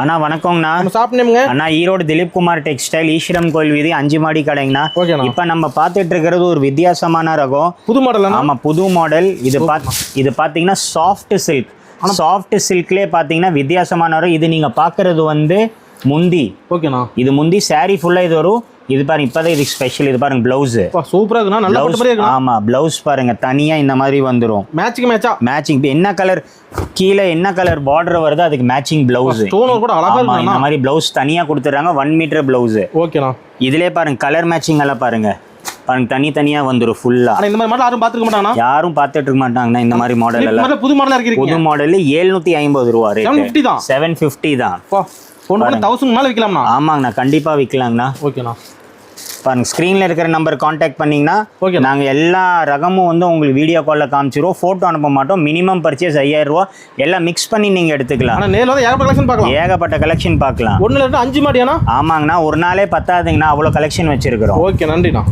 அண்ணா வணக்கங்கண்ணா. Shop நேம்ங்க அண்ணா Erode Dilip Kumar textile ஈஸ்வரம் கோயில் வீதி 5 மாடி கடைங்கண்ணா. ஓகேண்ணா. இப்போ நம்ம பார்த்துட்டு இருக்கிறது ஒரு வித்தியாசமான ரகம், புது மாடல். ஆமாம், புது மாடல். இது பார்த்தீங்கன்னா சாஃப்ட் சில்க். சாஃப்ட் சில்க்லேயே பார்த்தீங்கன்னா வித்தியாசமான ரகம். இது நீங்கள் பார்க்குறது வந்து முந்தி. ஓகேண்ணா. இது முந்தி சாரீ ஃபுல்லாக இது வரும். இது பாருங்க, இப்போதான் இதுக்கு ஸ்பெஷல். இது பாருங்க பிளவுஸ் சூப்பரா இருக்குண்ணா, நல்ல பட்டு மாதிரி இருக்குண்ணா. ஆமா, பிளவுஸ் பாருங்க தனியா இந்த மாதிரி வந்துரும். மேட்சிங் என்ன கலர் கீழே என்ன கலர் பார்டர் வருது அதுக்கு மேட்சிங் பிளவுஸ். ஸ்டோன் கூட அழகா இருக்கு. இந்த மாதிரி பிளவுஸ் தனியா கொடுத்துறாங்க. 1 மீட்டர் பிளவுஸ். ஓகேண்ணா. இதுலயே பாருங்க கலர் மேட்சிங் எல்லாம் பாருங்க தனியா வந்துரும் ஃபுல்லா. இந்த மாதிரி மாடல் யாரும் பாத்துக்க மாட்டாங்க, யாரும் பார்த்துட்டு இருக்க மாட்டாங்கண்ணா. இந்த மாதிரி மாடல் எல்லாம் புது மாடலா இருக்கு. புது மாடல் 750 ரூபா ரேட். 750 தான். 1000 மேல விக்கலாம்ண்ணா. ஆமாங்கண்ணா, கண்டிப்பா விக்கலாங்கண்ணா. ஓகேண்ணா. பாருங்க ஸ்க்ரீனில் இருக்கிற நம்பர் காண்டாக்ட் பண்ணிங்கன்னா நாங்கள் எல்லா ரகமும் வந்து உங்களுக்கு வீடியோ காலில் காமிச்சிருவோம். ஃபோட்டோ அனுப்ப மாட்டோம். மினிமம் பர்ச்சேஸ் 5000 ரூபா. எல்லாம் மிக்ஸ் பண்ணி நீங்கள் எடுத்துக்கலாம். ஏகப்பட்ட கலெக்ஷன் பார்க்கலாம். 1 5 மாடியாண்ணா. ஆமாங்கண்ணா, ஒரு நாளே பத்தாதுங்கண்ணா, அவ்வளோ கலெக்ஷன் வச்சிருக்கிறோம். ஓகே, நன்றிண்ணா.